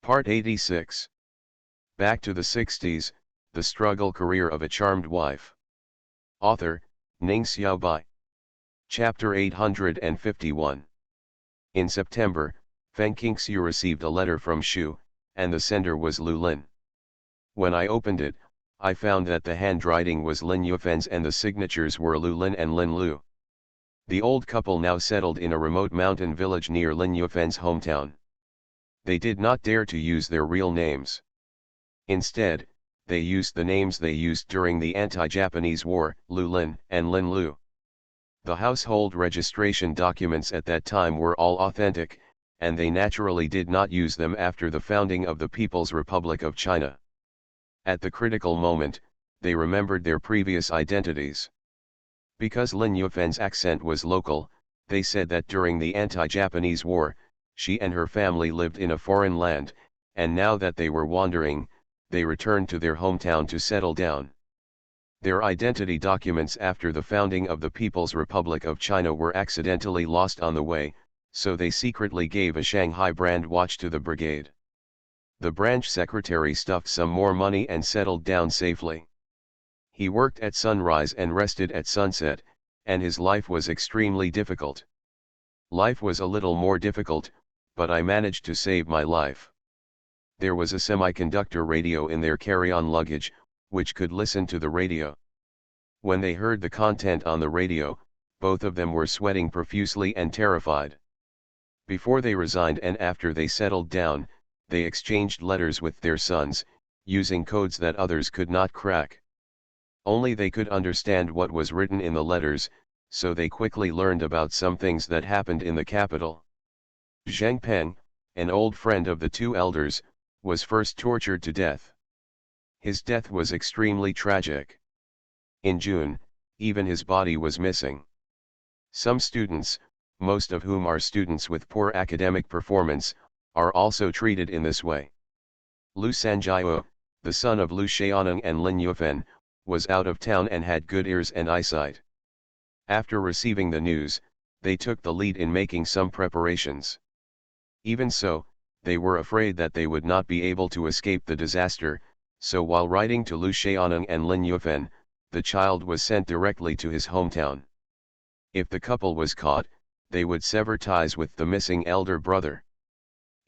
Part 86. Back to the 60s, The Struggle Career of a Charmed Wife. Author, Ning Xiaobai. Chapter 851. In September, Feng Qingxiu received a letter from Shu, and the sender was Lu Lin. When I opened it, I found that the handwriting was Lin Yufen's and the signatures were Lu Lin and Lin Lu. The old couple now settled in a remote mountain village near Lin Yufen's hometown. They did not dare to use their real names. Instead, they used the names they used during the anti-Japanese war, Lu Lin and Lin Lu. The household registration documents at that time were all authentic, and they naturally did not use them after the founding of the People's Republic of China. At the critical moment, they remembered their previous identities. Because Lin Yufen's accent was local, they said that during the anti-Japanese war, she and her family lived in a foreign land, and now that they were wandering, they returned to their hometown to settle down. Their identity documents after the founding of the People's Republic of China were accidentally lost on the way, so they secretly gave a Shanghai brand watch to the brigade. The branch secretary stuffed some more money and settled down safely. He worked at sunrise and rested at sunset, and his life was extremely difficult. Life was a little more difficult, but I managed to save my life. There was a semiconductor radio in their carry-on luggage, which could listen to the radio. When they heard the content on the radio, both of them were sweating profusely and terrified. Before they resigned and after they settled down, they exchanged letters with their sons, using codes that others could not crack. Only they could understand what was written in the letters, so they quickly learned about some things that happened in the capital. Zhang Peng, an old friend of the two elders, was first tortured to death. His death was extremely tragic. In June, even his body was missing. Some students, most of whom are students with poor academic performance, are also treated in this way. Lu Sanjiao, the son of Lu Xiaoneng and Lin Yufen, was out of town and had good ears and eyesight. After receiving the news, they took the lead in making some preparations. Even so, they were afraid that they would not be able to escape the disaster, so while writing to Lu Xiaoneng and Lin Yufen, the child was sent directly to his hometown. If the couple was caught, they would sever ties with the missing elder brother.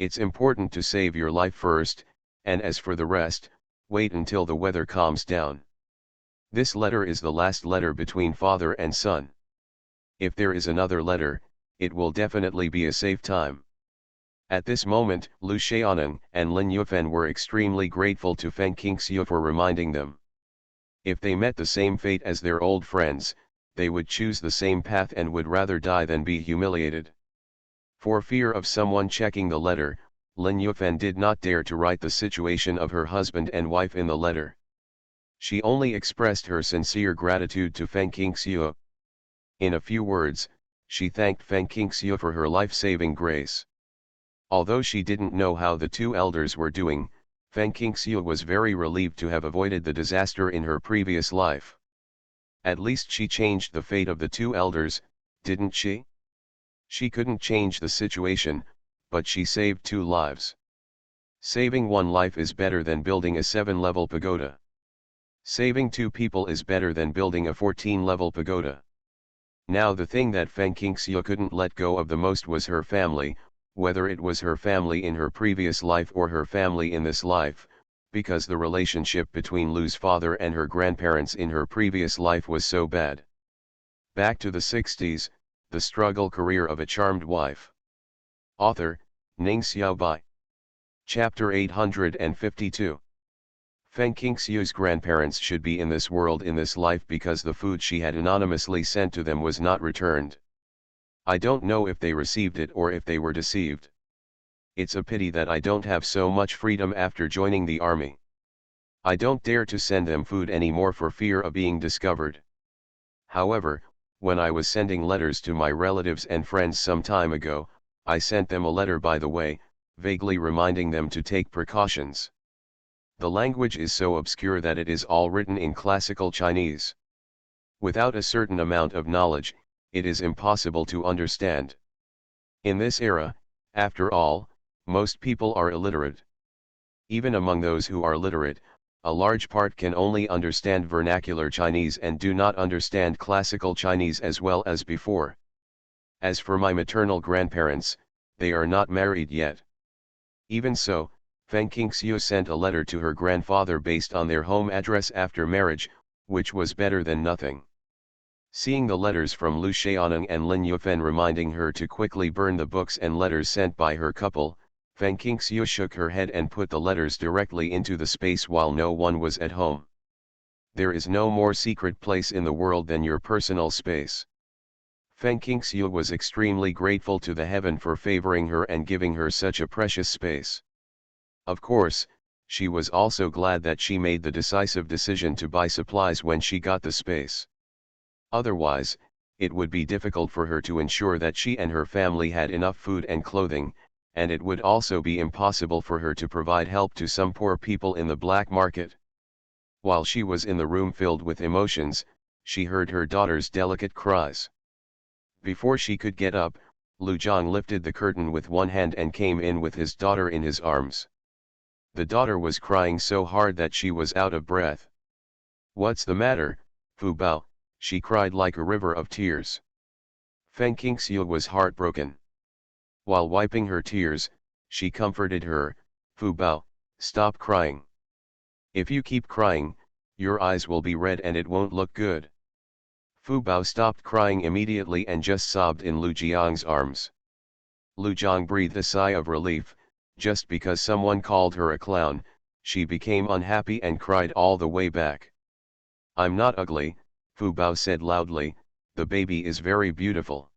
It's important to save your life first, and as for the rest, wait until the weather calms down. This letter is the last letter between father and son. If there is another letter, it will definitely be a safe time. At this moment, Lu Xiaoneng and Lin Yufen were extremely grateful to Feng Qingxiu for reminding them. If they met the same fate as their old friends, they would choose the same path and would rather die than be humiliated. For fear of someone checking the letter, Lin Yufen did not dare to write the situation of her husband and wife in the letter. She only expressed her sincere gratitude to Feng Qingxiu. In a few words, she thanked Feng Qingxiu for her life-saving grace. Although she didn't know how the two elders were doing, Feng Qingxiu was very relieved to have avoided the disaster in her previous life. At least she changed the fate of the two elders, didn't she? She couldn't change the situation, but she saved two lives. Saving one life is better than building a 7-level pagoda. Saving two people is better than building a 14-level pagoda. Now the thing that Feng Qingxiu couldn't let go of the most was her family, whether it was her family in her previous life or her family in this life, because the relationship between Lu's father and her grandparents in her previous life was so bad. Back to the 60s, The Struggle Career of a Charmed Wife. Author, Ning Xiaobai. Chapter 852. Feng Qingxiu's grandparents should be in this world in this life because the food she had anonymously sent to them was not returned. I don't know if they received it or if they were deceived. It's a pity that I don't have so much freedom after joining the army. I don't dare to send them food anymore for fear of being discovered. However, when I was sending letters to my relatives and friends some time ago, I sent them a letter by the way, vaguely reminding them to take precautions. The language is so obscure that it is all written in classical Chinese. Without a certain amount of knowledge, it is impossible to understand. In this era, after all, most people are illiterate. Even among those who are literate, a large part can only understand vernacular Chinese and do not understand classical Chinese as well as before. As for my maternal grandparents, they are not married yet. Even so, Feng Qingxiu sent a letter to her grandfather based on their home address after marriage, which was better than nothing. Seeing the letters from Lu Xiaoning and Lin Yufen reminding her to quickly burn the books and letters sent by her couple, Feng Qingxiu shook her head and put the letters directly into the space while no one was at home. There is no more secret place in the world than your personal space. Feng Qingxiu was extremely grateful to the heaven for favoring her and giving her such a precious space. Of course, she was also glad that she made the decisive decision to buy supplies when she got the space. Otherwise, it would be difficult for her to ensure that she and her family had enough food and clothing, and it would also be impossible for her to provide help to some poor people in the black market. While she was in the room filled with emotions, she heard her daughter's delicate cries. Before she could get up, Lu Zhang lifted the curtain with one hand and came in with his daughter in his arms. The daughter was crying so hard that she was out of breath. "What's the matter, Fu Bao?" she cried like a river of tears. Feng Qingxiu was heartbroken. While wiping her tears, she comforted her, "Fu Bao, stop crying. If you keep crying, your eyes will be red and it won't look good." Fu Bao stopped crying immediately and just sobbed in Lu Jiang's arms. Lu Jiang breathed a sigh of relief. Just because someone called her a clown, she became unhappy and cried all the way back. "I'm not ugly," Fu Bao said loudly, "the baby is very beautiful."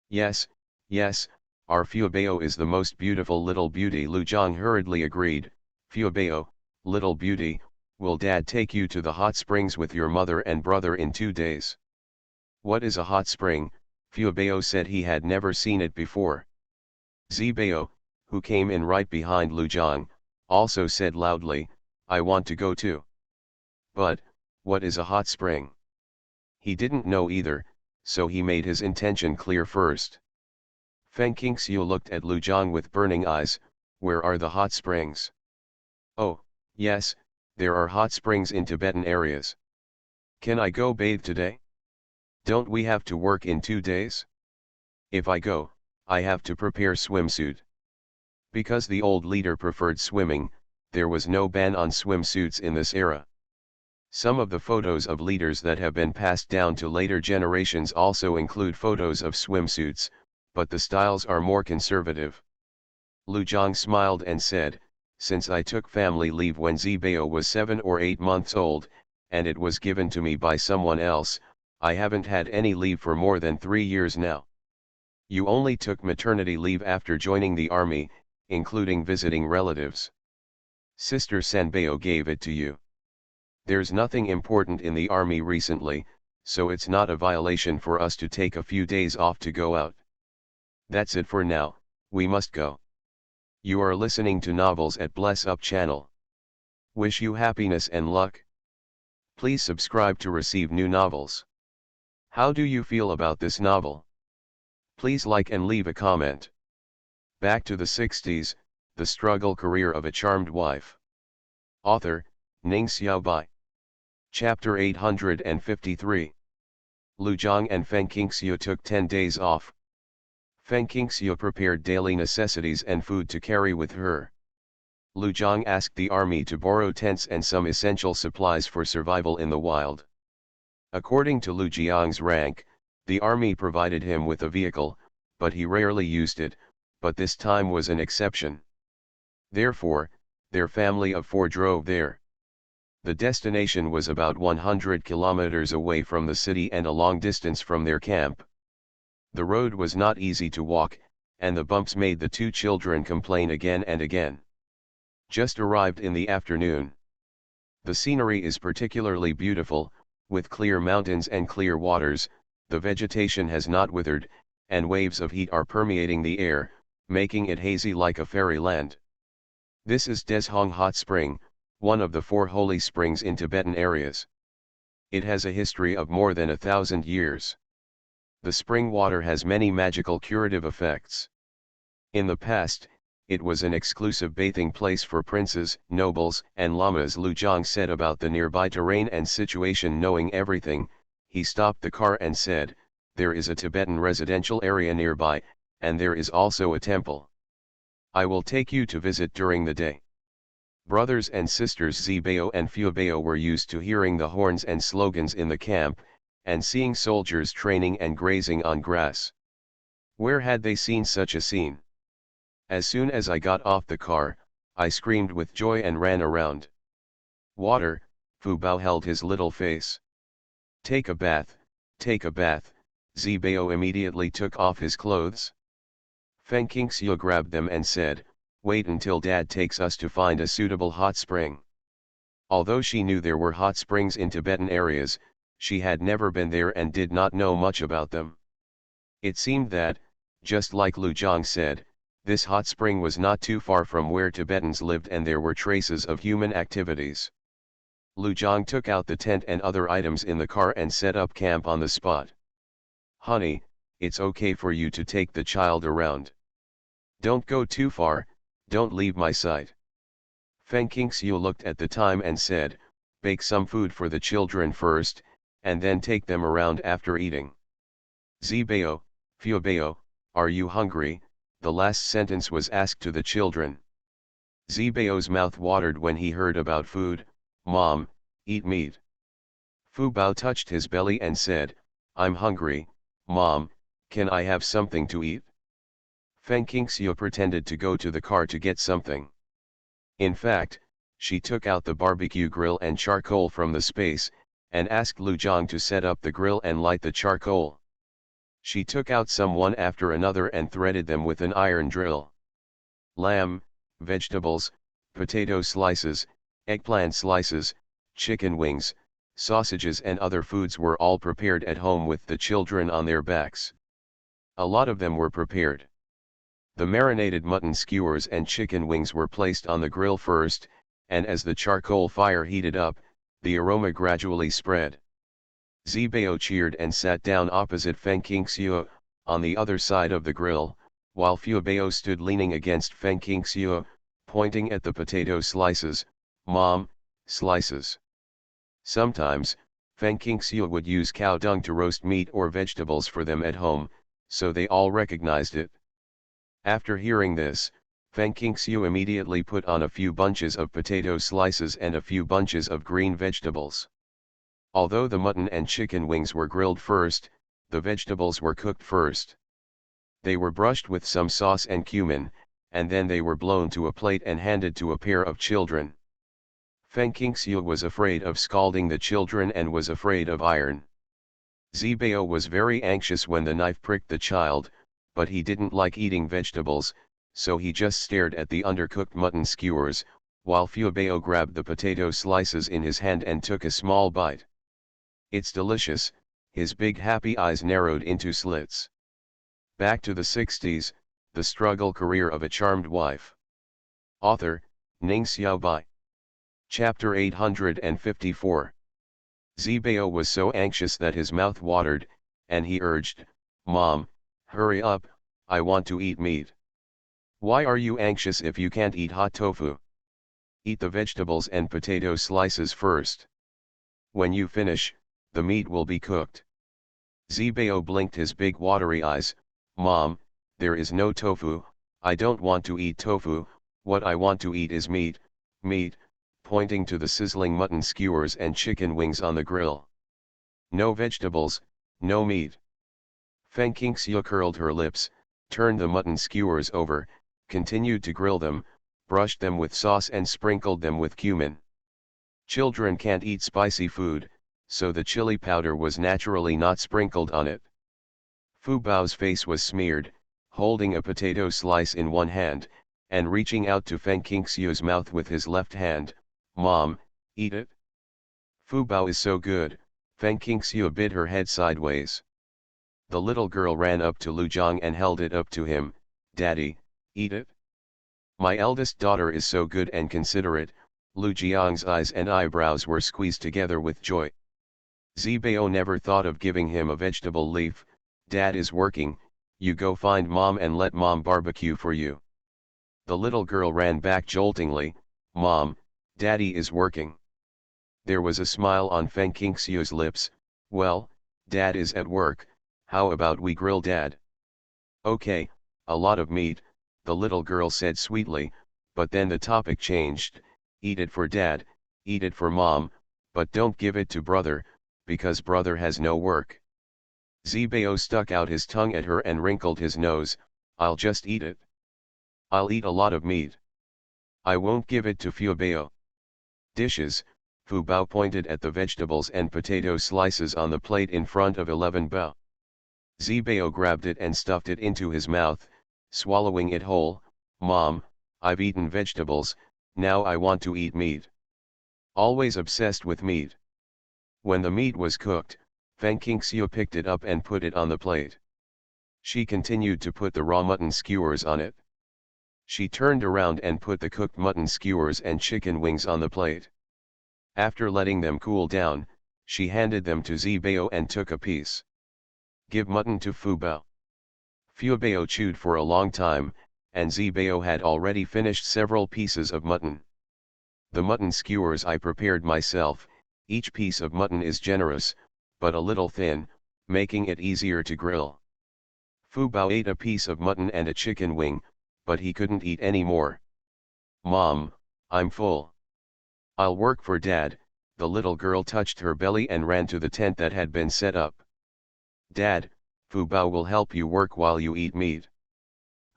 "Yes, yes, our Fu Bao is the most beautiful little beauty," Lu Jiang hurriedly agreed. "Fu Bao, little beauty, will Dad take you to the hot springs with your mother and brother in 2 days?" "What is a hot spring?" Fu Bao said he had never seen it before. Zi Bao, who came in right behind Lu Jiang, also said loudly, "I want to go too." But, what is a hot spring? He didn't know either, so he made his intention clear first. Feng Qingxiu looked at Lu Jiang with burning eyes. "Where are the hot springs?" "Oh, yes, there are hot springs in Tibetan areas." "Can I go bathe today? Don't we have to work in 2 days? If I go, I have to prepare swimsuit." Because the old leader preferred swimming, there was no ban on swimsuits in this era. Some of the photos of leaders that have been passed down to later generations also include photos of swimsuits, but the styles are more conservative. Lu Jiang smiled and said, "Since I took family leave when Zibao was 7 or 8 months old, and it was given to me by someone else, I haven't had any leave for more than 3 years now." "You only took maternity leave after joining the army, including visiting relatives. Sister Sanbao gave it to you. There's nothing important in the army recently, so it's not a violation for us to take a few days off to go out. That's it for now, we must go." You are listening to Novels at Bless Up channel. Wish you happiness and luck. Please subscribe to receive new novels. How do you feel about this novel? Please like and leave a comment. Back to the 60s, The Struggle Career of a Charmed Wife. Author, Ning Xiaobai. Chapter 853. Lu Jiang and Feng Qingxiu took 10 days off. Feng Qingxiu prepared daily necessities and food to carry with her. Lu Jiang asked the army to borrow tents and some essential supplies for survival in the wild. According to Lu Jiang's rank, the army provided him with a vehicle, but he rarely used it, but this time was an exception. Therefore, their family of 4 drove there. The destination was about 100 kilometers away from the city and a long distance from their camp. The road was not easy to walk, and the bumps made the 2 children complain again and again. Just arrived in the afternoon. The scenery is particularly beautiful, with clear mountains and clear waters, the vegetation has not withered, and waves of heat are permeating the air, making it hazy like a fairyland. This is Deshong Hot Spring, one of the 4 holy springs in Tibetan areas. It has a history of more than 1,000 years. The spring water has many magical curative effects. In the past, It was an exclusive bathing place for princes, nobles, and lamas. Lu Jiang said about the nearby terrain and situation. Knowing everything, he stopped the car and said, "There is a Tibetan residential area nearby, and there is also a temple. I will take you to visit during the day." Brothers and sisters Zibao and Fuebao were used to hearing the horns and slogans in the camp, and seeing soldiers training and grazing on grass. Where had they seen such a scene? As soon as I got off the car, I screamed with joy and ran around. "Water," Fubao held his little face. Take a bath, Zibao immediately took off his clothes. Feng Qingxiu grabbed them and said, "Wait until Dad takes us to find a suitable hot spring." Although she knew there were hot springs in Tibetan areas, she had never been there and did not know much about them. It seemed that, just like Lu Jiang said, this hot spring was not too far from where Tibetans lived and there were traces of human activities. Lu Jiang took out the tent and other items in the car and set up camp on the spot. "Honey, it's okay for you to take the child around. Don't go too far, don't leave my sight." Feng Qingxiu looked at the time and said, "Bake some food for the children first, and then take them around after eating." "Zibao, Fuebao, are you hungry?" the last sentence was asked to the children. Zibao's mouth watered when he heard about food. "Mom, eat meat." Fubao touched his belly and said, "I'm hungry, Mom, can I have something to eat?" Feng Qingxiu pretended to go to the car to get something. In fact, she took out the barbecue grill and charcoal from the space, and asked Lu Jiang to set up the grill and light the charcoal. She took out some one after another and threaded them with an iron drill. Lamb, vegetables, potato slices, eggplant slices, chicken wings, sausages and other foods were all prepared at home with the children on their backs. A lot of them were prepared. The marinated mutton skewers and chicken wings were placed on the grill first, and as the charcoal fire heated up, the aroma gradually spread. Zibao cheered and sat down opposite Feng Qingxiu, on the other side of the grill, while Fuebao stood leaning against Feng Qingxiu, pointing at the potato slices. "Mom, slices." Sometimes, Feng Qingxiu would use cow dung to roast meat or vegetables for them at home, so they all recognized it. After hearing this, Feng Qingxiu immediately put on a few bunches of potato slices and a few bunches of green vegetables. Although the mutton and chicken wings were grilled first, the vegetables were cooked first. They were brushed with some sauce and cumin, and then they were blown to a plate and handed to a pair of children. Feng Qingxiu was afraid of scalding the children and was afraid of iron. Zibao was very anxious when the knife pricked the child, but he didn't like eating vegetables, so he just stared at the undercooked mutton skewers, while Fuebao grabbed the potato slices in his hand and took a small bite. "It's delicious," his big happy eyes narrowed into slits. Back to the 60s, the struggle career of a charmed wife. Author, Ning Xiaobai. Chapter 854. Zibao was so anxious that his mouth watered, and he urged, "Mom, hurry up, I want to eat meat." "Why are you anxious if you can't eat hot tofu? Eat the vegetables and potato slices first. When you finish, the meat will be cooked." Zibao blinked his big watery eyes. "Mom, there is no tofu, I don't want to eat tofu, what I want to eat is meat, meat," pointing to the sizzling mutton skewers and chicken wings on the grill. "No vegetables, no meat." Feng Qingxiu curled her lips, turned the mutton skewers over, continued to grill them, brushed them with sauce and sprinkled them with cumin. Children can't eat spicy food, so the chili powder was naturally not sprinkled on it. Fubao's face was smeared, holding a potato slice in one hand, and reaching out to Feng Qingxiu's mouth with his left hand. "Mom, eat it." "Fubao is so good," Feng Qingxiu bit her head sideways. The little girl ran up to Lu Jiang and held it up to him. "Daddy, eat it." "My eldest daughter is so good and considerate." Lu Jiang's eyes and eyebrows were squeezed together with joy. Zibao never thought of giving him a vegetable leaf. "Dad is working, you go find Mom and let Mom barbecue for you." The little girl ran back joltingly. Mom, Daddy is working. There was a smile on Feng Qingxiu's lips. Well, Dad is at work, how about we grill Dad? Okay, a lot of meat, the little girl said sweetly, but then the topic changed. Eat it for Dad, eat it for Mom, but don't give it to brother, because brother has no work. Zibao stuck out his tongue at her and wrinkled his nose. I'll just eat it. I'll eat a lot of meat. I won't give it to Fubao. Dishes, Fu Bao pointed at the vegetables and potato slices on the plate in front of 11 Bao. Zibao grabbed it and stuffed it into his mouth, swallowing it whole. Mom, I've eaten vegetables, now I want to eat meat. Always obsessed with meat. When the meat was cooked, Feng Qingxiu picked it up and put it on the plate. She continued to put the raw mutton skewers on it. She turned around and put the cooked mutton skewers and chicken wings on the plate. After letting them cool down, she handed them to Zibao and took a piece. Give mutton to Fubao. Fubao chewed for a long time, and Zibao had already finished several pieces of mutton. The mutton skewers I prepared myself. Each piece of mutton is generous, but a little thin, making it easier to grill. Fubao ate a piece of mutton and a chicken wing, but he couldn't eat any more. Mom, I'm full. I'll work for Dad. The little girl touched her belly and ran to the tent that had been set up. Dad, Fubao will help you work while you eat meat.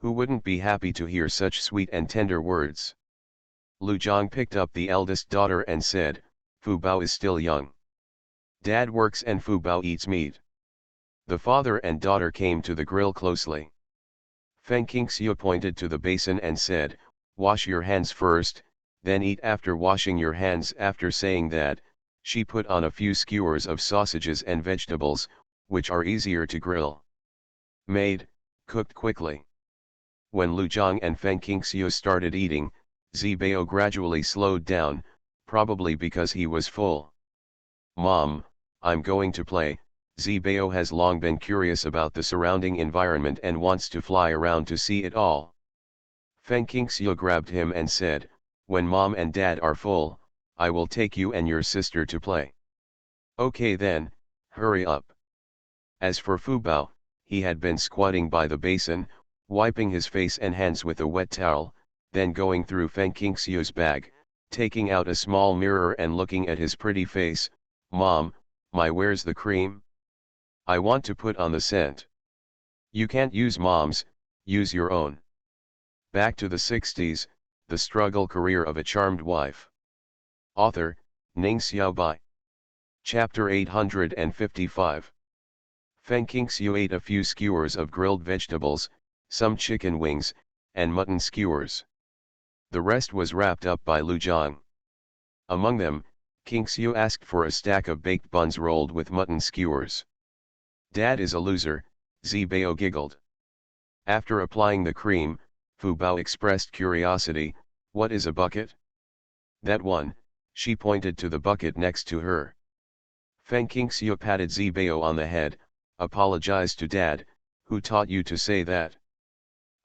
Who wouldn't be happy to hear such sweet and tender words? Lu Zhang picked up the eldest daughter and said, Fubao is still young. Dad works and Fubao eats meat. The father and daughter came to the grill closely. Feng Qingxiu pointed to the basin and said, wash your hands first, then eat. After washing your hands, after saying that, she put on a few skewers of sausages and vegetables, which are easier to grill. Made, cooked quickly. When Lu Zhang and Feng Qingxiu started eating, Zibao gradually slowed down, probably because he was full. Mom, I'm going to play. Zibao has long been curious about the surrounding environment and wants to fly around to see it all. Feng Qingxiu grabbed him and said, when Mom and Dad are full, I will take you and your sister to play. Okay then, hurry up. As for Fubao, he had been squatting by the basin, wiping his face and hands with a wet towel, then going through Feng Qingxiu's bag, taking out a small mirror and looking at his pretty face. Mom, where's the cream? I want to put on the scent. You can't use Mom's, use your own. Back to the 60s, the struggle career of a charmed wife. Author, Ning Xiaobai. Chapter 855. Feng Qingxiu ate a few skewers of grilled vegetables, some chicken wings, and mutton skewers. The rest was wrapped up by Lu Zhang. Among them, Qingxiu asked for a stack of baked buns rolled with mutton skewers. Dad is a loser, Zibao giggled. After applying the cream, Fubao expressed curiosity. What is a bucket? That one, she pointed to the bucket next to her. Feng Qingxiu patted Zibao on the head, apologized to Dad, who taught you to say that?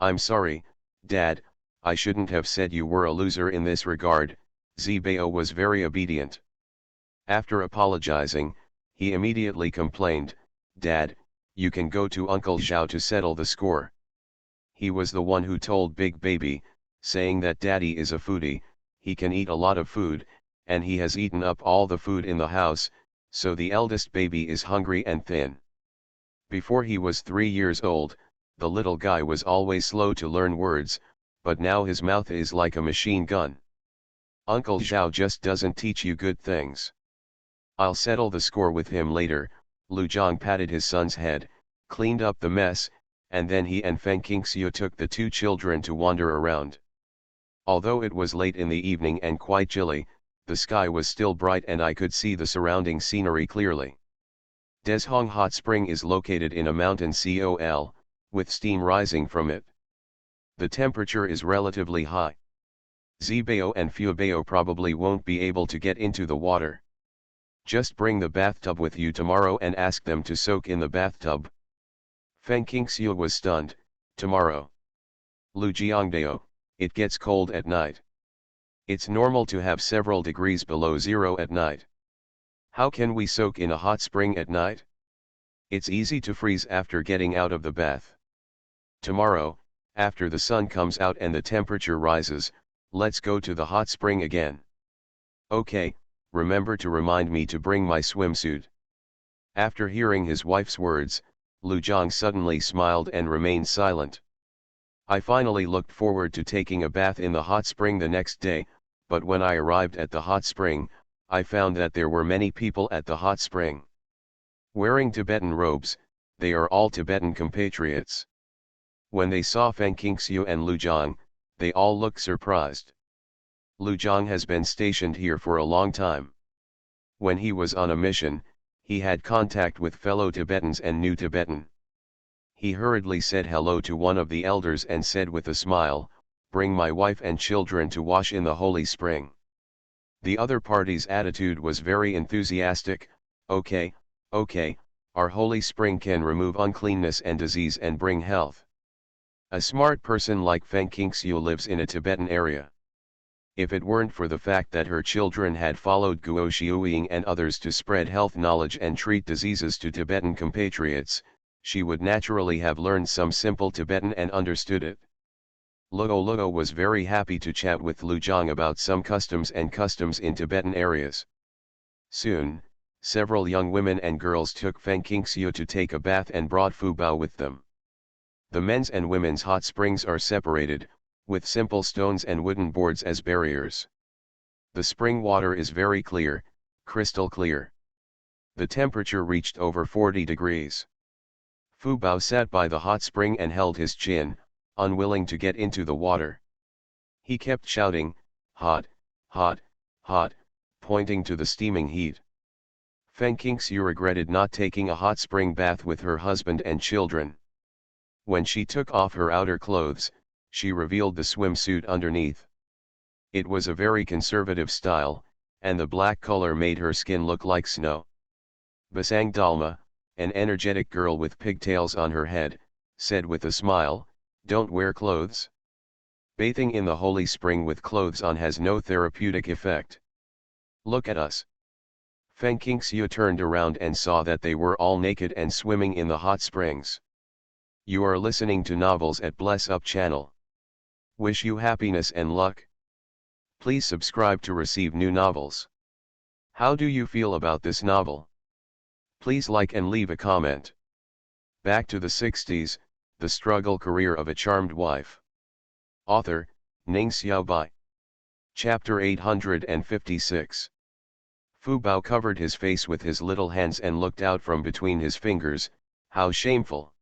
I'm sorry, Dad, I shouldn't have said you were a loser in this regard. Zibao was very obedient. After apologizing, he immediately complained, Dad, you can go to Uncle Zhao to settle the score. He was the one who told Big Baby, saying that Daddy is a foodie, he can eat a lot of food, and he has eaten up all the food in the house, so the eldest baby is hungry and thin. Before he was 3 years old, the little guy was always slow to learn words, but now his mouth is like a machine gun. Uncle Zhao just doesn't teach you good things. I'll settle the score with him later. Lu Zhang patted his son's head, cleaned up the mess, and then he and Feng Qingxiu took the two children to wander around. Although it was late in the evening and quite chilly, the sky was still bright and I could see the surrounding scenery clearly. Deshong Hot Spring is located in a mountain col, with steam rising from it. The temperature is relatively high. Zibao and Fubao probably won't be able to get into the water. Just bring the bathtub with you tomorrow and ask them to soak in the bathtub. Feng Qingxiu was stunned. Tomorrow. Lu Jiangdao, It gets cold at night. It's normal to have several degrees below zero at night. How can we soak in a hot spring at night? It's easy to freeze after getting out of the bath. Tomorrow, after the sun comes out and the temperature rises, let's go to the hot spring again. Okay, remember to remind me to bring my swimsuit. After hearing his wife's words, Lu Jiang suddenly smiled and remained silent. I finally looked forward to taking a bath in the hot spring the next day, but when I arrived at the hot spring, I found that there were many people at the hot spring. Wearing Tibetan robes, they are all Tibetan compatriots. When they saw Feng Qingxiu and Lu Jiang, they all looked surprised. Lu Jiang has been stationed here for a long time. When he was on a mission, he had contact with fellow Tibetans and knew Tibetan. He hurriedly said hello to one of the elders and said with a smile, "Bring my wife and children to wash in the holy spring." The other party's attitude was very enthusiastic. Okay, our holy spring can remove uncleanness and disease and bring health. A smart person like Feng Qingxiu lives in a Tibetan area. If it weren't for the fact that her children had followed Guo Xiuying and others to spread health knowledge and treat diseases to Tibetan compatriots, she would naturally have learned some simple Tibetan and understood it. Luo was very happy to chat with Lu Jiang about some customs in Tibetan areas. Soon, several young women and girls took Feng Qingxiu to take a bath and brought Fu Bao with them. The men's and women's hot springs are separated, with simple stones and wooden boards as barriers. The spring water is very clear, crystal clear. The temperature reached over 40 degrees. Fu Bao sat by the hot spring and held his chin, unwilling to get into the water. He kept shouting, "Hot, hot, hot," pointing to the steaming heat. Feng Qingxiu regretted not taking a hot spring bath with her husband and children. When she took off her outer clothes, she revealed the swimsuit underneath. It was a very conservative style, and the black color made her skin look like snow. Basang Dalma, an energetic girl with pigtails on her head, said with a smile, "Don't wear clothes. Bathing in the holy spring with clothes on has no therapeutic effect. Look at us." Feng Qingxiu turned around and saw that they were all naked and swimming in the hot springs. You are listening to Novels at Bless Up channel. Wish you happiness and luck. Please subscribe to receive new novels. How do you feel about this novel? Please like and leave a comment. Back to the 60s, The Struggle Career of a Charmed Wife. Author, Ning Xiaobai. Chapter 856. Fu Bao covered his face with his little hands and looked out from between his fingers. How shameful.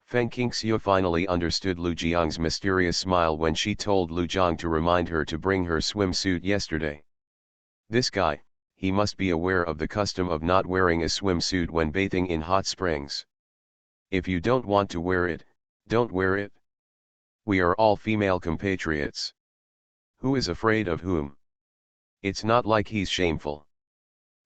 Feng Qingxiu finally understood Lu Jiang's mysterious smile when she told Lu Jiang to remind her to bring her swimsuit yesterday. This guy, he must be aware of the custom of not wearing a swimsuit when bathing in hot springs. If you don't want to wear it, don't wear it. We are all female compatriots. Who is afraid of whom? It's not like he's shameful.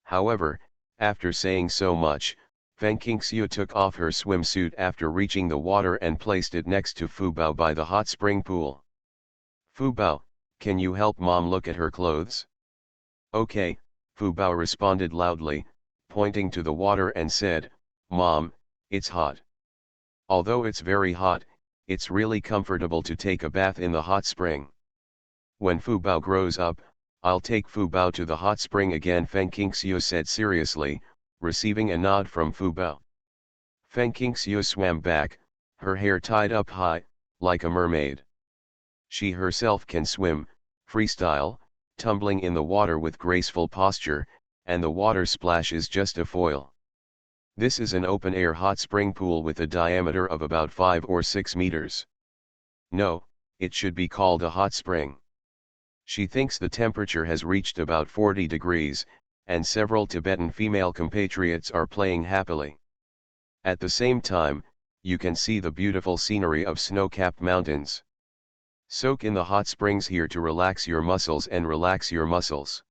However, after saying so much, Feng Qingxiu took off her swimsuit after reaching the water and placed it next to Fu Bao by the hot spring pool. "Fu Bao, can you help mom look at her clothes?" "Okay," Fu Bao responded loudly, pointing to the water and said, "Mom, it's hot. Although it's very hot, it's really comfortable to take a bath in the hot spring. When Fu Bao grows up, I'll take Fu Bao to the hot spring again," Feng Qingxiu said seriously, receiving a nod from Fu Bao. Feng Qingxiu swam back, her hair tied up high, like a mermaid. She herself can swim, freestyle, tumbling in the water with graceful posture, and the water splash is just a foil. This is an open-air hot spring pool with a diameter of about 5 or 6 meters. No, it should be called a hot spring. She thinks the temperature has reached about 40 degrees, and several Tibetan female compatriots are playing happily. At the same time, you can see the beautiful scenery of snow-capped mountains. Soak in the hot springs here to relax your muscles and relax your muscles.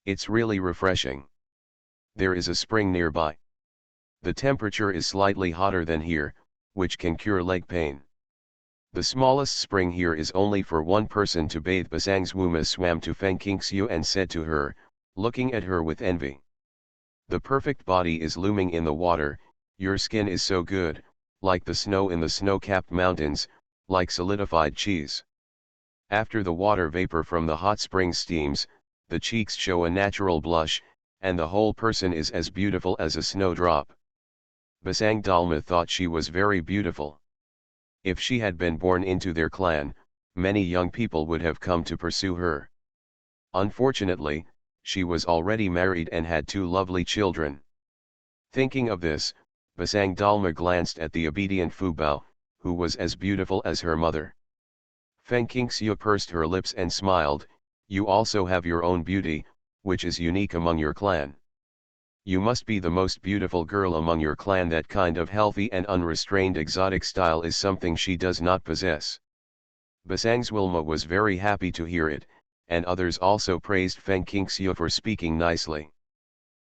It's really refreshing. There is a spring nearby. The temperature is slightly hotter than here, which can cure leg pain. The smallest spring here is only for one person to bathe. Basang's Wuma swam to Feng Qingxiu and said to her, looking at her with envy. The perfect body is looming in the water, your skin is so good, like the snow in the snow-capped mountains, like solidified cheese. After the water vapor from the hot spring steams, the cheeks show a natural blush, and the whole person is as beautiful as a snowdrop. Basang Dalma thought she was very beautiful. If she had been born into their clan, many young people would have come to pursue her. Unfortunately, she was already married and had 2 lovely children. Thinking of this, Basang Dalma glanced at the obedient Fu Bao, who was as beautiful as her mother. Feng Qingxiu pursed her lips and smiled, you also have your own beauty, which is unique among your clan. You must be the most beautiful girl among your clan. That kind of healthy and unrestrained exotic style is something she does not possess. Basang's Wilma was very happy to hear it, and others also praised Feng Qingxiu for speaking nicely.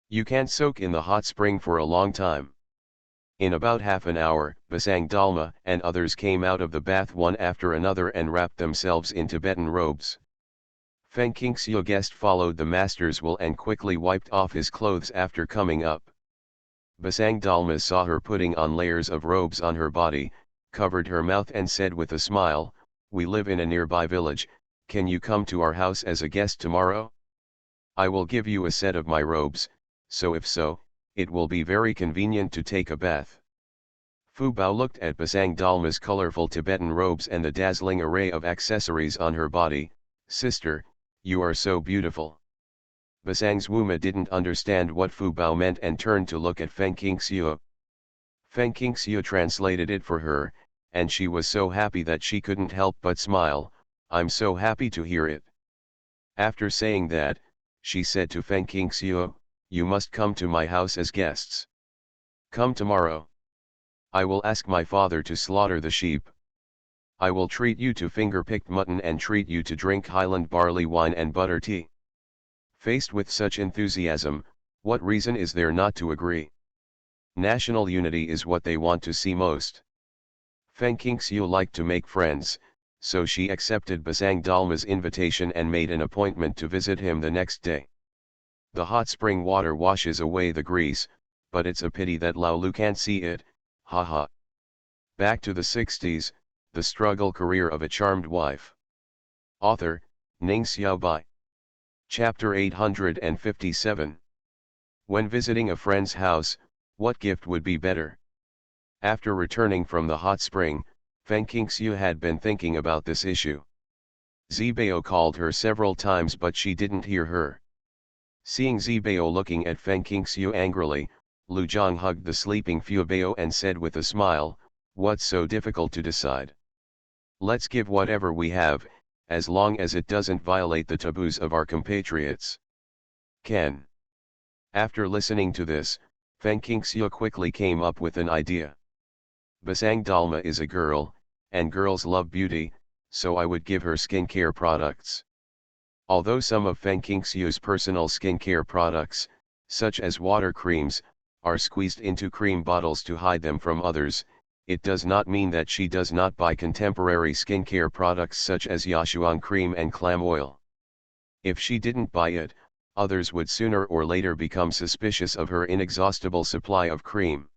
You can't soak in the hot spring for a long time. In about half an hour, Basang Dalma and others came out of the bath one after another and wrapped themselves in Tibetan robes. Feng Qingxiu guest followed the master's will and quickly wiped off his clothes after coming up. Basang Dalma saw her putting on layers of robes on her body, covered her mouth and said with a smile, we live in a nearby village, can you come to our house as a guest tomorrow? I will give you a set of my robes, so if so, it will be very convenient to take a bath. Fu Bao looked at Basang Dalma's colorful Tibetan robes and the dazzling array of accessories on her body. Sister, you are so beautiful. Basang's Wuma didn't understand what Fu Bao meant and turned to look at Feng Qingxiu. Feng Qingxiu translated it for her, and she was so happy that she couldn't help but smile. I'm so happy to hear it. After saying that, she said to Feng Qingxiu, you must come to my house as guests. Come tomorrow. I will ask my father to slaughter the sheep. I will treat you to finger-picked mutton and treat you to drink Highland barley wine and butter tea. Faced with such enthusiasm, what reason is there not to agree? National unity is what they want to see most. Feng Qingxiu liked to make friends, so she accepted Basang Dalma's invitation and made an appointment to visit him the next day. The hot spring water washes away the grease, but it's a pity that Lao Lu can't see it, haha. Back to the 60s, the struggle career of a charmed wife. Author, Ning Xiaobai. Chapter 857. When visiting a friend's house, what gift would be better? After returning from the hot spring, Feng Qingxiu had been thinking about this issue. Zibao called her several times but she didn't hear her. Seeing Zibao looking at Feng Qingxiu angrily, Lu Zhang hugged the sleeping Fu Bao and said with a smile, what's so difficult to decide? Let's give whatever we have, as long as it doesn't violate the taboos of our compatriots. Ken. After listening to this, Feng Qingxiu quickly came up with an idea. Basang Dalma is a girl, and girls love beauty, so I would give her skincare products. Although some of Feng Qingxiu's personal skincare products, such as water creams, are squeezed into cream bottles to hide them from others, it does not mean that she does not buy contemporary skincare products such as Yashuang cream and clam oil. If she didn't buy it, others would sooner or later become suspicious of her inexhaustible supply of cream.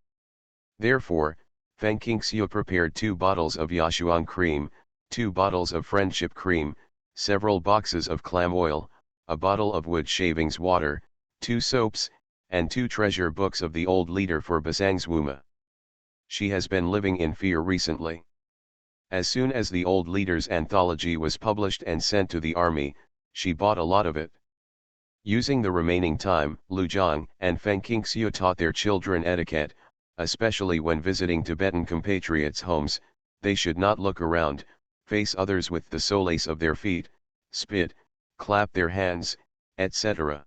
Therefore, Feng Qingxiu prepared 2 bottles of Yashuang cream, 2 bottles of friendship cream, several boxes of clam oil, a bottle of wood shavings water, 2 soaps, and 2 treasure books of the old leader for Basang's Wuma. She has been living in fear recently. As soon as the old leader's anthology was published and sent to the army, she bought a lot of it. Using the remaining time, Lu Zhang and Feng Qingxiu taught their children etiquette, especially when visiting Tibetan compatriots' homes. They should not look around, face others with the soles of their feet, spit, clap their hands, etc.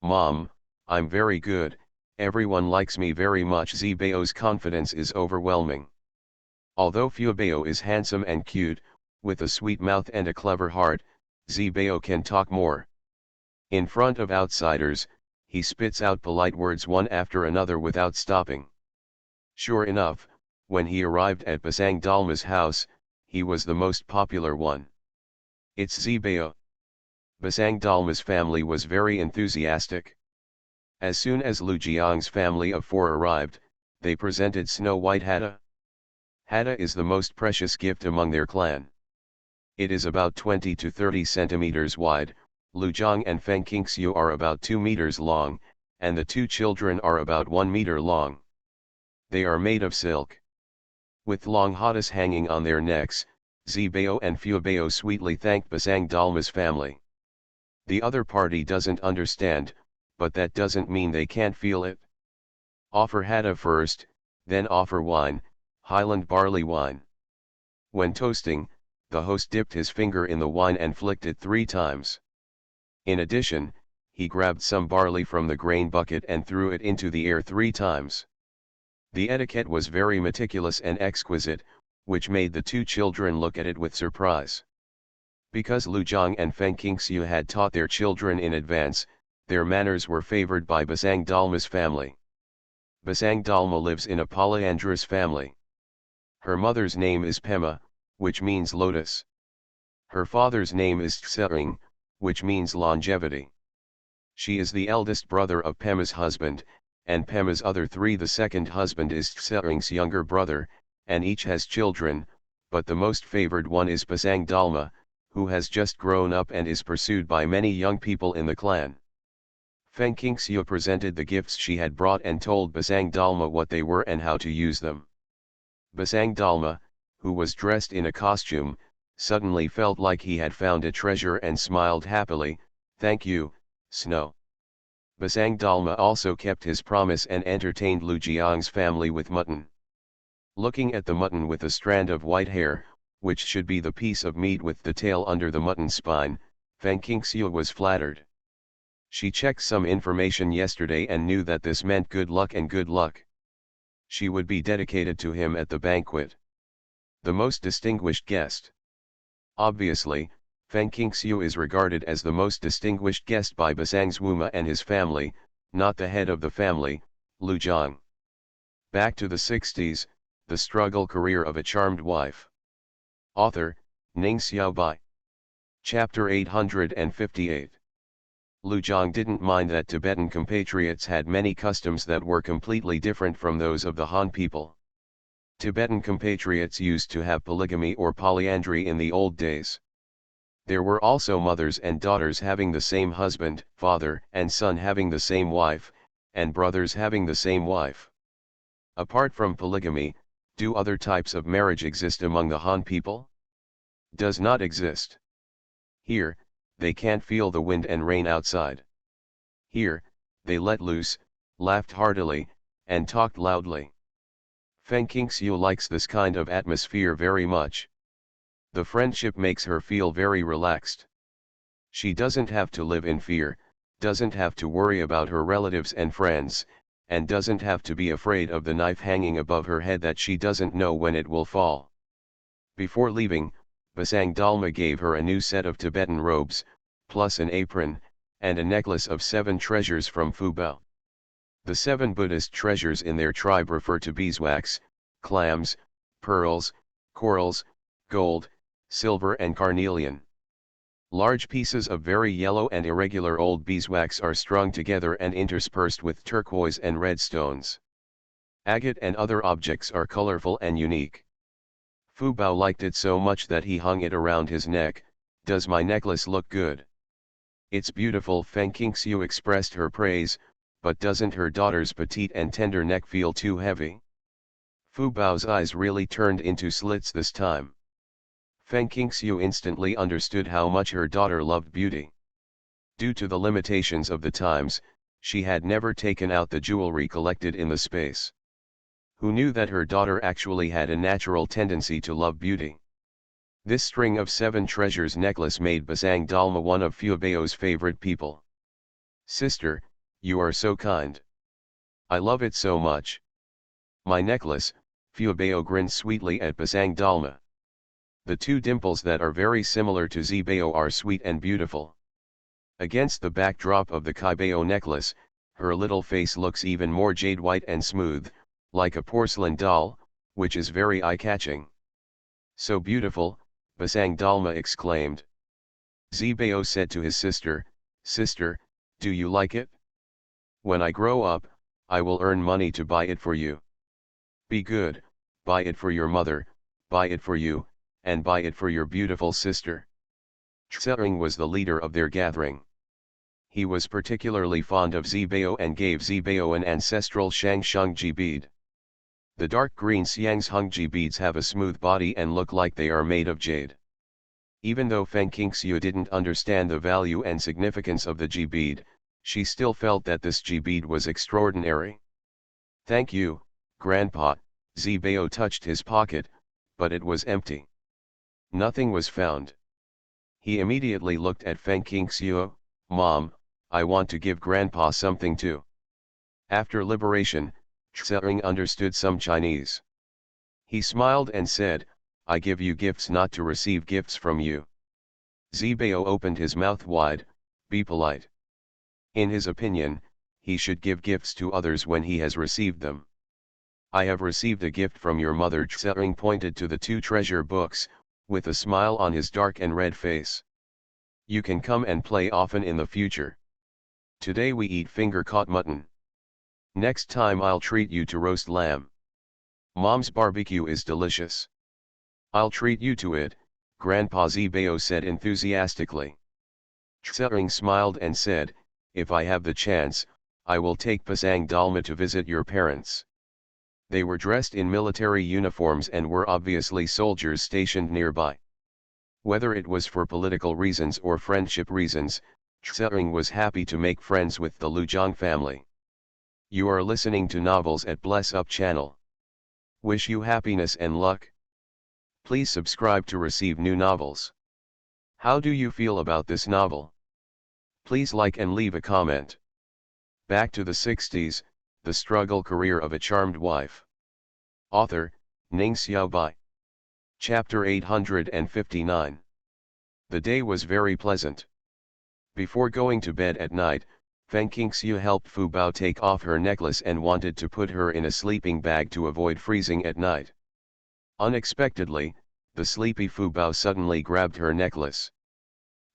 Mom, I'm very good, everyone likes me very much. Zibao's confidence is overwhelming. Although Fu Bao is handsome and cute, with a sweet mouth and a clever heart, Zibao can talk more. In front of outsiders, he spits out polite words one after another without stopping. Sure enough, when he arrived at Basang Dalma's house, he was the most popular one. It's Zibao. Basang Dalma's family was very enthusiastic. As soon as Lu Jiang's family of 4 arrived, they presented Snow White Hatta. Hatta is the most precious gift among their clan. It is about 20 to 30 centimeters wide, Lu Jiang and Feng Qingxiu are about 2 meters long, and the 2 children are about 1 meter long. They are made of silk. With long hattas hanging on their necks, Zibao and Fuebao sweetly thanked Basang Dalma's family. The other party doesn't understand, but that doesn't mean they can't feel it. Offer hatta first, then offer wine, Highland barley wine. When toasting, the host dipped his finger in the wine and flicked it 3 times. In addition, he grabbed some barley from the grain bucket and threw it into the air 3 times. The etiquette was very meticulous and exquisite, which made the 2 children look at it with surprise. Because Lu Jiang and Feng Qingxiu had taught their children in advance, their manners were favored by Basang Dalma's family. Basang Dalma lives in a polyandrous family. Her mother's name is Pema, which means lotus. Her father's name is Tsering, which means longevity. She is the eldest brother of Pema's husband, and Pema's other 3. The second husband is Tsering's younger brother, and each has children, but the most favored one is Basang Dalma, who has just grown up and is pursued by many young people in the clan. Feng Qingxiu presented the gifts she had brought and told Basang Dalma what they were and how to use them. Basang Dalma, who was dressed in a costume, suddenly felt like he had found a treasure and smiled happily, "Thank you, Snow." Basang Dalma also kept his promise and entertained Lu Jiang's family with mutton. Looking at the mutton with a strand of white hair, which should be the piece of meat with the tail under the mutton spine, Feng Qingxiu was flattered. She checked some information yesterday and knew that this meant good luck and good luck. She would be dedicated to him at the banquet. The most distinguished guest. Obviously, Feng Qingxiu is regarded as the most distinguished guest by Basang Zwuma and his family, not the head of the family, Lu Jiang. Back to the 60s, the struggle career of a charmed wife. Author, Ning Xiaobai. Chapter 858. Lu Jiang didn't mind that Tibetan compatriots had many customs that were completely different from those of the Han people. Tibetan compatriots used to have polygamy or polyandry in the old days. There were also mothers and daughters having the same husband, father and son having the same wife, and brothers having the same wife. Apart from polygamy, do other types of marriage exist among the Han people? Does not exist. Here, they can't feel the wind and rain outside. Here, they let loose, laughed heartily, and talked loudly. Feng Qingxiu likes this kind of atmosphere very much. The friendship makes her feel very relaxed. She doesn't have to live in fear, doesn't have to worry about her relatives and friends, and doesn't have to be afraid of the knife hanging above her head that she doesn't know when it will fall. Before leaving, Basang Dalma gave her a new set of Tibetan robes, plus an apron, and a necklace of 7 treasures from Fubao. The 7 Buddhist treasures in their tribe refer to beeswax, clams, pearls, corals, gold, silver and carnelian. Large pieces of very yellow and irregular old beeswax are strung together and interspersed with turquoise and red stones. Agate and other objects are colorful and unique. Fubao liked it so much that he hung it around his neck. "Does my necklace look good?" "It's beautiful," Feng Qingxiu expressed her praise, "but doesn't her daughter's petite and tender neck feel too heavy?" Fubao's eyes really turned into slits this time. Feng Qingxiu instantly understood how much her daughter loved beauty. Due to the limitations of the times, she had never taken out the jewelry collected in the space. Who knew that her daughter actually had a natural tendency to love beauty? This string of 7 treasures necklace made Basang Dalma one of Fuebao's favorite people. "Sister, you are so kind. I love it so much." "My necklace," Fuebao grinned sweetly at Basang Dalma. The 2 dimples that are very similar to Zibao are sweet and beautiful. Against the backdrop of the Kaibao necklace, her little face looks even more jade white and smooth, like a porcelain doll, which is very eye-catching. So beautiful, Basang Dalma exclaimed. Zibao said to his sister, "Sister, do you like it? When I grow up, I will earn money to buy it for you. Be good, buy it for your mother, buy it for you, and buy it for your beautiful sister." Tsering was the leader of their gathering. He was particularly fond of Zibao and gave Zibao an ancestral Shangshengji bead. The dark green Xiangshengji beads have a smooth body and look like they are made of jade. Even though Feng Qingxiu didn't understand the value and significance of the Ji bead, she still felt that this Ji bead was extraordinary. "Thank you, Grandpa." Zibao touched his pocket, but it was empty. Nothing was found. He immediately looked at Feng Qingxiu. "Mom, I want to give Grandpa something too." After liberation, Tsering understood some Chinese. He smiled and said, "I give you gifts not to receive gifts from you." Zibao opened his mouth wide, "Be polite." In his opinion, he should give gifts to others when he has received them. "I have received a gift from your mother." Tsering pointed to the two treasure books, with a smile on his dark and red face. "You can come and play often in the future. Today we eat finger-caught mutton. Next time I'll treat you to roast lamb. Mom's barbecue is delicious. I'll treat you to it," Grandpa Zibao said enthusiastically. Tsering smiled and said, "If I have the chance, I will take Pasang Dalma to visit your parents." They were dressed in military uniforms and were obviously soldiers stationed nearby. Whether it was for political reasons or friendship reasons, Tsering was happy to make friends with the Luzhang family. You are listening to Novels at Bless Up channel. Wish you happiness and luck. Please subscribe to receive new novels. How do you feel about this novel? Please like and leave a comment. Back to the 60s, The Struggle Career of a Charmed Wife. Author, Ning Xiaobai. Chapter 859. The day was very pleasant. Before going to bed at night, Feng Qingxiu helped Fu Bao take off her necklace and wanted to put her in a sleeping bag to avoid freezing at night. Unexpectedly, the sleepy Fu Bao suddenly grabbed her necklace.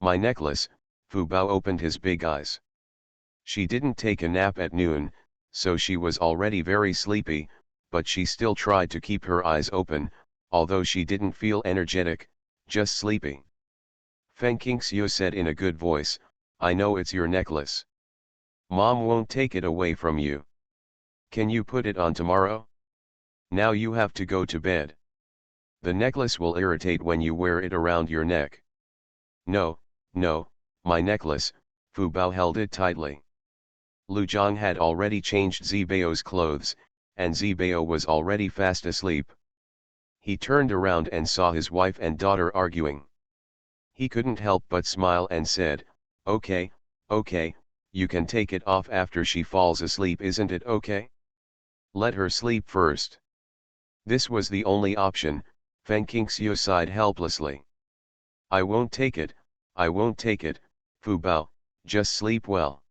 "My necklace." Fu Bao opened his big eyes. She didn't take a nap at noon, so she was already very sleepy, but she still tried to keep her eyes open, although she didn't feel energetic, just sleepy. Feng Qingxiu said in a good voice, "I know it's your necklace. Mom won't take it away from you. Can you put it on tomorrow? Now you have to go to bed. The necklace will irritate when you wear it around your neck." "No, no, my necklace." Fu Bao held it tightly. Lu Zhang had already changed Zibao's clothes, and Zibao was already fast asleep. He turned around and saw his wife and daughter arguing. He couldn't help but smile and said, "Okay, okay, you can take it off after she falls asleep, isn't it okay? Let her sleep first." This was the only option. Feng Qingxiu sighed helplessly. "I won't take it, I won't take it, Fu Bao, just sleep well."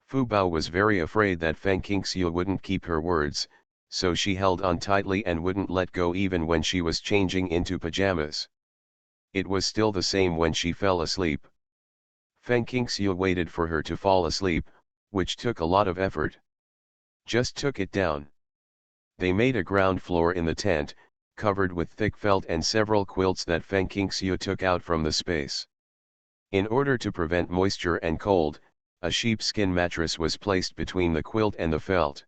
Fu Bao was very afraid that Feng Qingxiu wouldn't keep her words, so she held on tightly and wouldn't let go even when she was changing into pajamas. It was still the same when she fell asleep. Feng Qingxiu waited for her to fall asleep, which took a lot of effort. "Just took it down." They made a ground floor in the tent, covered with thick felt and several quilts that Feng Qingxiu took out from the space. In order to prevent moisture and cold, a sheepskin mattress was placed between the quilt and the felt.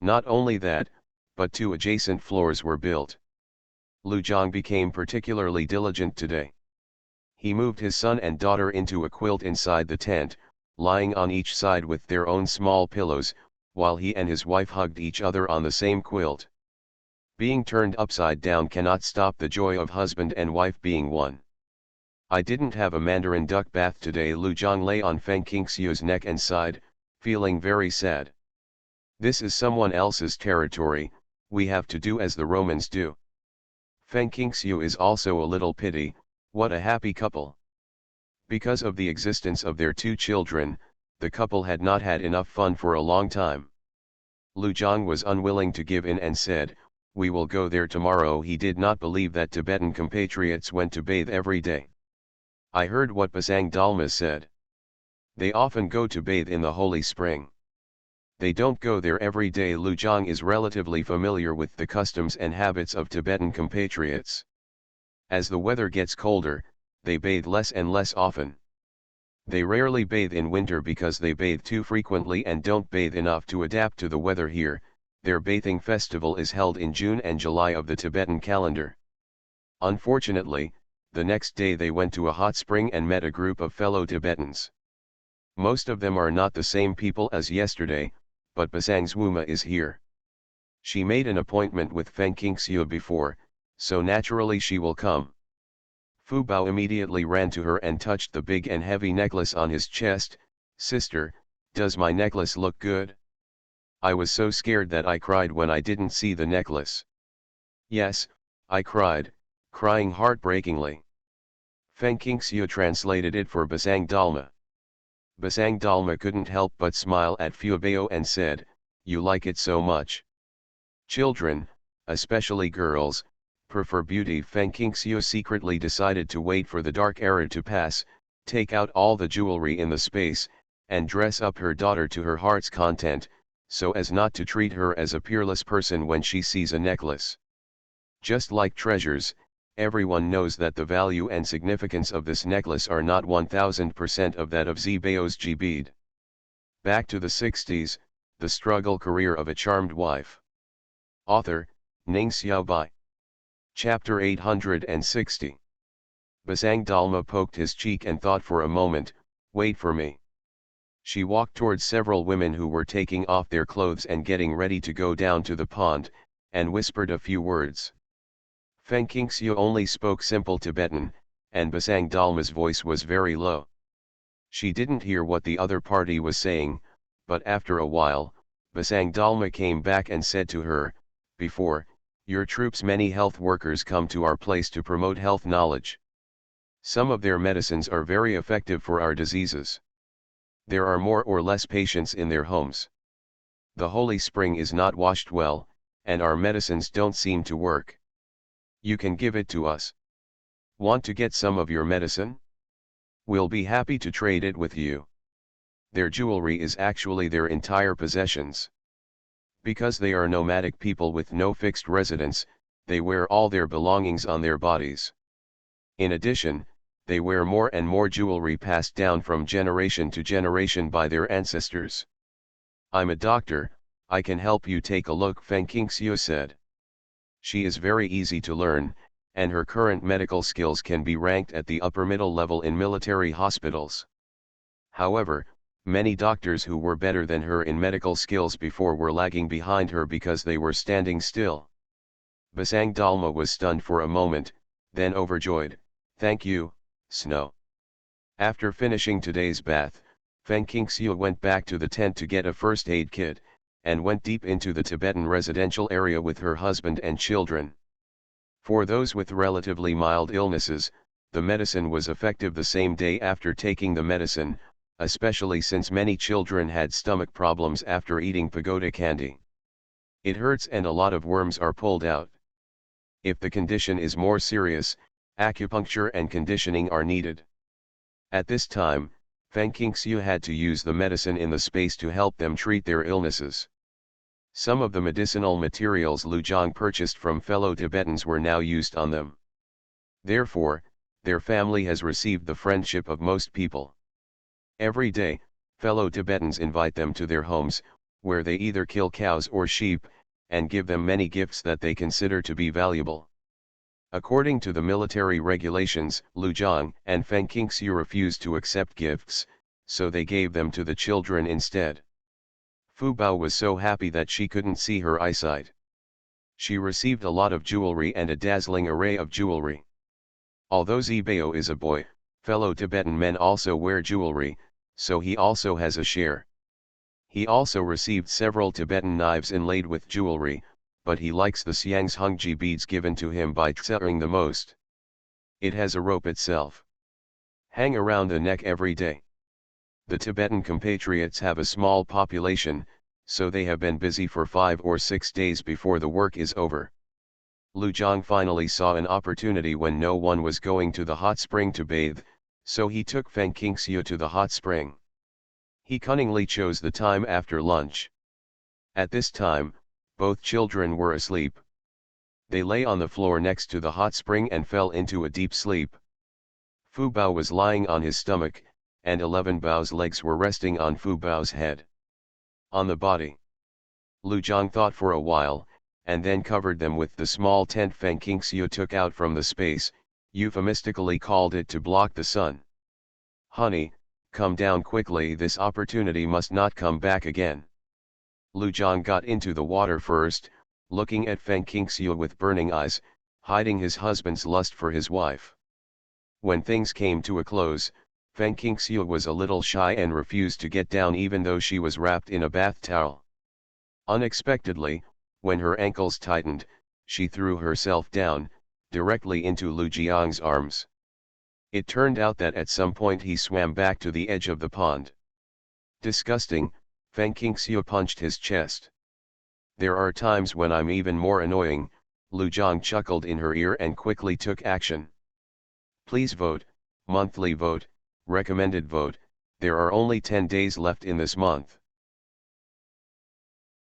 Not only that, but 2 adjacent floors were built. Lu Zhang became particularly diligent today. He moved his son and daughter into a quilt inside the tent, lying on each side with their own small pillows, while he and his wife hugged each other on the same quilt. Being turned upside down cannot stop the joy of husband and wife being one. "I didn't have a mandarin duck bath today." Lu Zhang lay on Feng Qingxiu's neck and sighed, feeling very sad. "This is someone else's territory, we have to do as the Romans do." Feng Qingxiu is also a little pity. What a happy couple. Because of the existence of their 2 children, the couple had not had enough fun for a long time. Lu Zhang was unwilling to give in and said, we will go there tomorrow. He did not believe that Tibetan compatriots went to bathe every day. I heard what Basang Dalma said. They often go to bathe in the holy spring. They don't go there every day. Lujang is relatively familiar with the customs and habits of Tibetan compatriots. As the weather gets colder, they bathe less and less often. They rarely bathe in winter because they bathe too frequently and don't bathe enough to adapt to the weather here. Their bathing festival is held in June and July of the Tibetan calendar. Unfortunately, the next day they went to a hot spring and met a group of fellow Tibetans. Most of them are not the same people as yesterday, but Basang's Wuma is here. She made an appointment with Feng Qingxiu before, so naturally she will come. Fu Bao immediately ran to her and touched the big and heavy necklace on his chest. Sister, does my necklace look good? I was so scared that I cried when I didn't see the necklace. Yes, I cried, crying heartbreakingly. Feng Qingxiu translated it for Basang Dalma. Basang Dalma couldn't help but smile at Fu Bao and said, you like it so much. Children, especially girls, prefer beauty. Feng Qingxiu secretly decided to wait for the dark era to pass, take out all the jewelry in the space, and dress up her daughter to her heart's content, so as not to treat her as a peerless person when she sees a necklace. Just like treasures, everyone knows that the value and significance of this necklace are not 1000% of that of Zibao's bead. Back to the 60s, the struggle career of a charmed wife. Author, Ning Xiaobai. Chapter 860. Basang Dalma poked his cheek and thought for a moment, wait for me. She walked towards several women who were taking off their clothes and getting ready to go down to the pond, and whispered a few words. Feng Qingxiu only spoke simple Tibetan, and Basang Dalma's voice was very low. She didn't hear what the other party was saying, but after a while, Basang Dalma came back and said to her, before, your troops many health workers come to our place to promote health knowledge. Some of their medicines are very effective for our diseases. There are more or less patients in their homes. The holy spring is not washed well, and our medicines don't seem to work. You can give it to us. Want to get some of your medicine? We'll be happy to trade it with you. Their jewelry is actually their entire possessions. Because they are nomadic people with no fixed residence, they wear all their belongings on their bodies. In addition, they wear more and more jewelry passed down from generation to generation by their ancestors. I'm a doctor, I can help you take a look, Feng Qingxiu said. She is very easy to learn, and her current medical skills can be ranked at the upper middle level in military hospitals. However, many doctors who were better than her in medical skills before were lagging behind her because they were standing still. Basang Dalma was stunned for a moment, then overjoyed, thank you, Snow. After finishing today's bath, Feng Qingxiu went back to the tent to get a first aid kit, and went deep into the Tibetan residential area with her husband and children. For those with relatively mild illnesses, the medicine was effective the same day after taking the medicine, especially since many children had stomach problems after eating pagoda candy. It hurts and a lot of worms are pulled out. If the condition is more serious, acupuncture and conditioning are needed. At this time, Feng Qingxiu had to use the medicine in the space to help them treat their illnesses. Some of the medicinal materials Lujang purchased from fellow Tibetans were now used on them. Therefore, their family has received the friendship of most people. Every day, fellow Tibetans invite them to their homes, where they either kill cows or sheep, and give them many gifts that they consider to be valuable. According to the military regulations, Lujang and Feng Qingxiu refused to accept gifts, so they gave them to the children instead. Fu Bao was so happy that she couldn't see her eyesight. She received a lot of jewelry and a dazzling array of jewelry. Although Zibao is a boy, fellow Tibetan men also wear jewelry, so he also has a share. He also received several Tibetan knives inlaid with jewelry, but he likes the Xiang's Hungji beads given to him by Tsering the most. It has a rope itself. Hang around the neck every day. The Tibetan compatriots have a small population, so they have been busy for 5 or 6 days before the work is over. Lu Jiang finally saw an opportunity when no one was going to the hot spring to bathe, so he took Feng Qingxiu to the hot spring. He cunningly chose the time after lunch. At this time, both children were asleep. They lay on the floor next to the hot spring and fell into a deep sleep. Fu Bao was lying on his stomach, and 11 Bao's legs were resting on Fu Bao's head. On the body. Lu Jiang thought for a while, and then covered them with the small tent Feng Qingxiu took out from the space, euphemistically called it to block the sun. "Honey, come down quickly, this opportunity must not come back again." Lu Jiang got into the water first, looking at Feng Qingxiu with burning eyes, hiding his husband's lust for his wife. When things came to a close, Feng Qingxiu was a little shy and refused to get down even though she was wrapped in a bath towel. Unexpectedly, when her ankles tightened, she threw herself down, directly into Lu Jiang's arms. It turned out that at some point he swam back to the edge of the pond. Disgusting, Feng Qingxiu punched his chest. "There are times when I'm even more annoying," Lu Jiang chuckled in her ear and quickly took action. "Please vote, monthly vote, recommended vote, there are only 10 days left in this month."